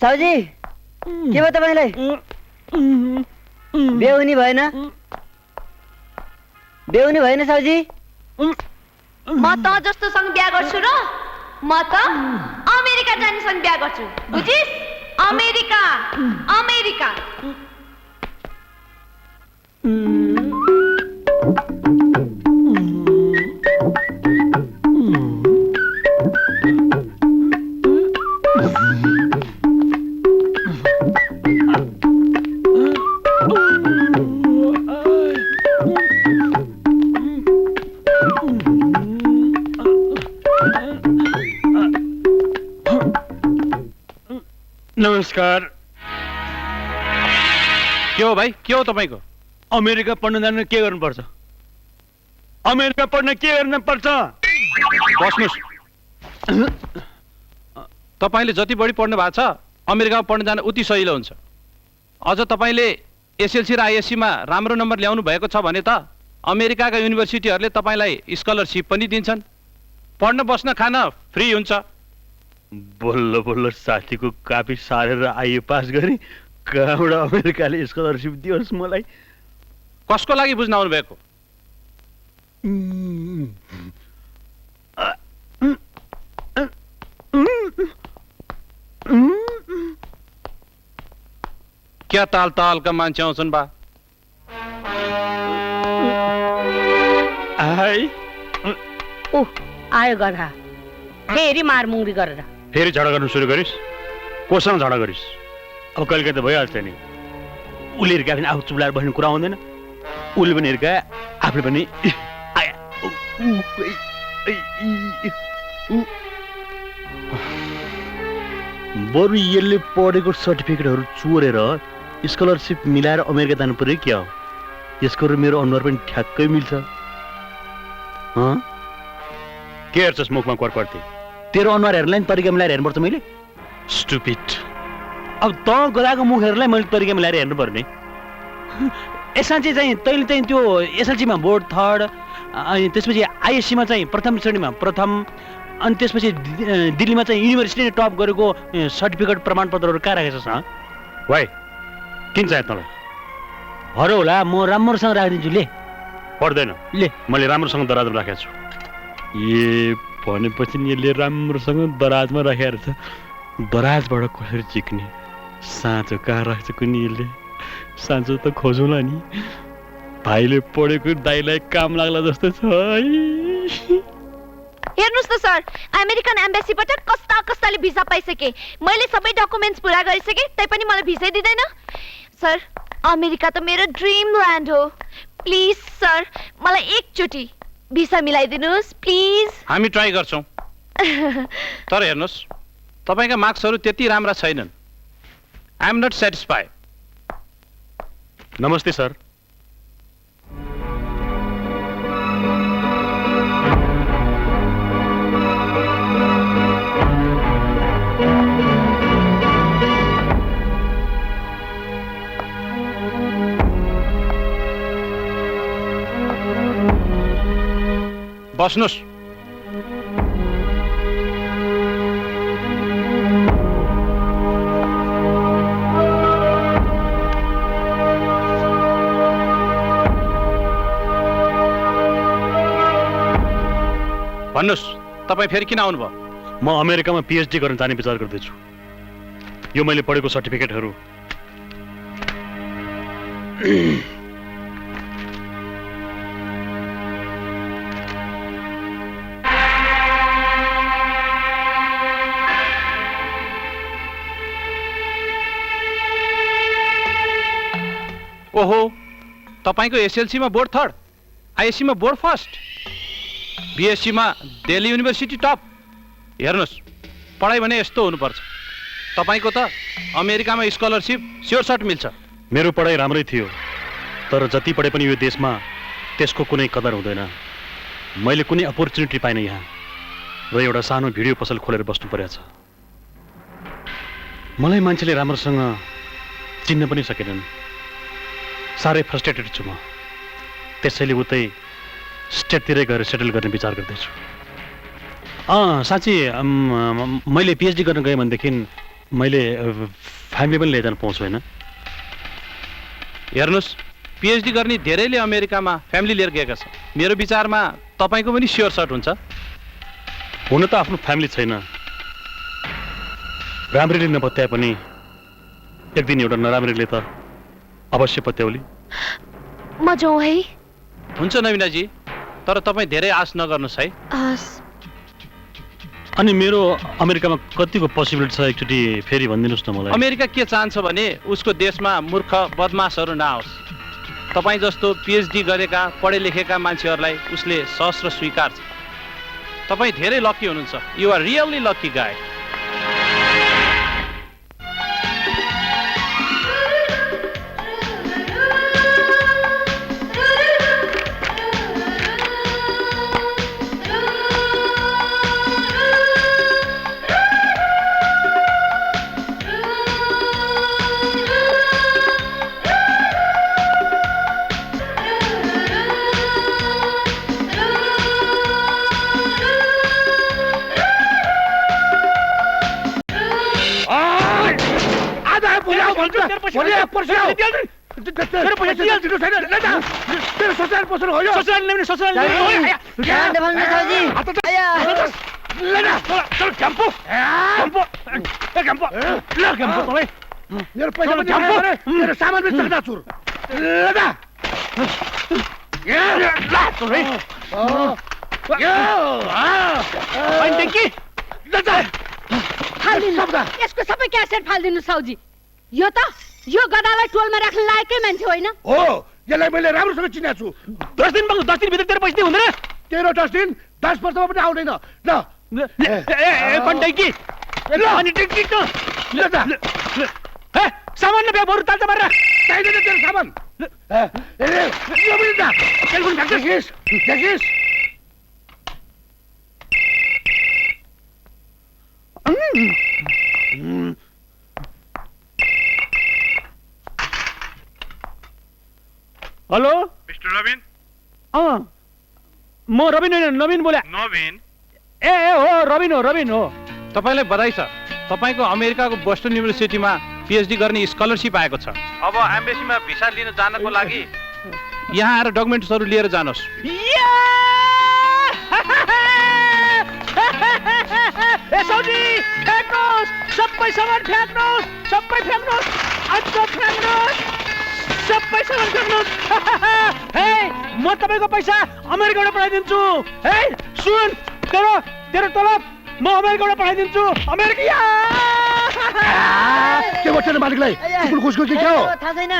साउजी के भयो तपाईलाई? बेहुनी भएन? बेहुनी भएन साउजी? म त जस्तोसँग बिहा गर्छु र म त अमेरिका जानेसँग बिहा गर्छु, बुझिस? America America. नमस्कार। के हो भाइ, के हो तपाईको? अमेरिका पढ्न जानु के गर्नुपर्छ? अमेरिका पढ्न के गर्नुपर्छ? बस्नुस्। तपाईले जति बढी पढ्नु भएको छ अमेरिकामा पढ्न जान उति सजिलो हुन्छ। अझ तपाईले एसएलसी र आइएससी मा राम्रो नम्बर ल्याउनु भएको छ भने त अमेरिकाका युनिभर्सिटीहरूले तपाईलाई स्कलरशिप पनि दिन्छन्। पढ्न बस्न खान फ्री हुन्छ। बल्ल बल्ल साथीको कापी सारेर आइए पास गरी कहाँबाट अमेरिकाले स्कलरशिप दियोस् मलाई? कसको लागि बुझ्न आउनु भएको? क्या ताल तालका मान्छे आउँछन् बा? ओह आयो गधा, फेरि मारमुङ्गी गरेर। फेरि झगडा गर्नु सुरु गरिस्? कोसँग झगडा गरिस्? अब कहिले त भइहाल्छ नि। उसले हिर्कायो भने आफू चुप्लाएर बस्ने कुरा आउँदैन। उसले पनि हिर्कायो, आफूले पनि बरु यसले पढेको सर्टिफिकेटहरू चोरेर स्कलरशिप मिलाएर अमेरिका जानु पर्यो क्या हो? यसको र मेरो अनुहार पनि ठ्याक्कै मिल्छ। के हेर्छस् मुखमा कर्कर्ती? तेरो अनुहार हेर्नलाई नि तरिका मिलाएर हेर्नुपर्छ मैले? स्टुपिड। अब त गदाको मुख हेर्नलाई मैले तरिका मिलाएर हेर्नुपर्ने। एसएलसी चाहिँ तैँले चाहिँ त्यो एसएलसीमा बोर्ड थर्ड, अनि त्यसपछि आइएससीमा चाहिँ प्रथम श्रेणीमा प्रथम, अनि त्यसपछि दिल्लीमा चाहिँ युनिभर्सिटीले टप गरेको सर्टिफिकेट प्रमाणपत्रहरू कहाँ राखेछस्? भाइ किन चाहियो तँलाई? हरो होला, म राम्रोसँग राखिदिन्छु। ले पर्दैन। ले मैले राम्रोसँग दराजमा राखेको छु। ए भनेपछि यसले राम्रोसँग दराजमा राखेर छ। दराजबाट कसरी चिक्ने? साँचो कहाँ राख्छ कुनी यसले? साँचो त खोजौँला नि। भाइले पढेको दाइलाई काम लाग्ला जस्तो छ। हेर्नुस् त सर, अमेरिकन एम्बेसीबाट कस्ता कस्ताले भिसा पाइसके। मैले सबै डकुमेन्ट्स पुरा गरिसके, तैपनि मलाई भिसै दिँदैन। सर, अमेरिका त मेरो ड्रिम ल्यान्ड हो। प्लिज सर, मलाई एकचोटि भिसा मिलाइदिनुस् प्लिज। हामी ट्राई गर्छौं। तर हेर्नुस्, तपाईका मार्क्सहरू त्यति राम्रा छैनन्। I am not satisfied. नमस्ते सर। बस्नुस्। भन्नुस्, तपाईँ फेरि किन आउनुभयो? म अमेरिकामा पीएचडी गर्न जाने विचार गर्दैछु। यो मैले पढेको सर्टिफिकेटहरू ओहो, तपाईको एसएलसी मा बोर्ड थर्ड, आइएससी मा बोर्ड फर्स्ट, बीएससी मा दिल्ली युनिभर्सिटी टप। हेर्नुस्, पढाइ भने यस्तो हुनुपर्छ। तपाईको त अमेरिकामा स्कलरशिप स्योर सर्ट मिल्छ। मेरो पढाइ राम्रै थियो, तर जति पढे पनि यो देशमा त्यसको कुनै कदर हुँदैन। मैले कुनै अपर्च्युनिटी पाइनँ यहाँ, र एउटा सानो भिडियो पसल खोलेर बस्नु परेको छ। मलाई मान्छेले राम्रोसँग चिन्न पनि सकेनन्। साह्रै फ्रस्ट्रेटेड छु म। त्यसैले उतै स्टेटतिरै गएर सेटल गर्ने विचार गर्दैछु। साँच्ची मैले पिएचडी गर्न गएँ भनेदेखि मैले फ्यामिली पनि लिएर जान पाउँछु होइन? हेर्नुहोस्, पिएचडी गर्ने धेरैले अमेरिकामा फ्यामिली लिएर गएका छन्। मेरो विचारमा तपाईँको पनि स्योर सर्ट हुन्छ। हुन त आफ्नो फ्यामिली छैन, राम्ररी नपत्याए पनि एक दिन एउटा नराम्ररीले त अवश्य पत्याउली। म जाउँ है? हुन्छ नवीनाजी, तर तपाईँ धेरै आश नगर्नुहोस् है। अनि मेरो अमेरिकामा कतिको पोसिबिलिटी छ एकचोटि फेरि भनिदिनुहोस् न मलाई। अमेरिका के चाहन्छ भने उसको देशमा मूर्ख बदमासहरू नआओस्। तपाईँ जस्तो पिएचडी गरेका पढे लेखेका मान्छेहरूलाई उसले सहस्र स्वीकार्छ। तपाईँ धेरै लकी हुनुहुन्छ। You are really lucky guy. यसको सबै क्यासेट फालिदिनु साउजी। यो गदालाई टोलमा राख्न लायकै मान्छे होइन। हो, यसलाई मैले राम्रोसँग चिनेको छु। 10 दिन भित्र तेरो पैसा हुँदैन। तेरो 10 दिन 10 वर्षमा पनि आउँदैन। ल सामान नभए बरु तालचा मारेर चाहिँदैन तेरो सामान। देखिस् देखिस् हेलो मिस्टर रविन। म रविन होइन, नवीन बोले। नवीन? ए हो, रविन हो। तपाईँलाई बधाई छ। तपाईँको अमेरिकाको बोस्टन युनिभर्सिटीमा पिएचडी गर्ने स्कलरसिप आएको छ। अब एम्बेसीमा भिसा लिन जानको लागि यहाँ आएर डकुमेन्ट्सहरू लिएर जानुहोस्। साउजी फ्याक्नुहोस्, सबै सामान फ्याक्नुहोस्, सबै फ्याक्नुहोस्, सबै सामान फ्याक्नुहोस्। हे, म तपाईँको पैसा अमेरिकाबाट पठाइदिन्छु। हे सुन, तेरो तलब म अमेरिकाबाट पठाइदिन्छु। अमेरिका के भन्छ मालिकलाई? कुकुर घुस घुस के हो? थाहा छैन।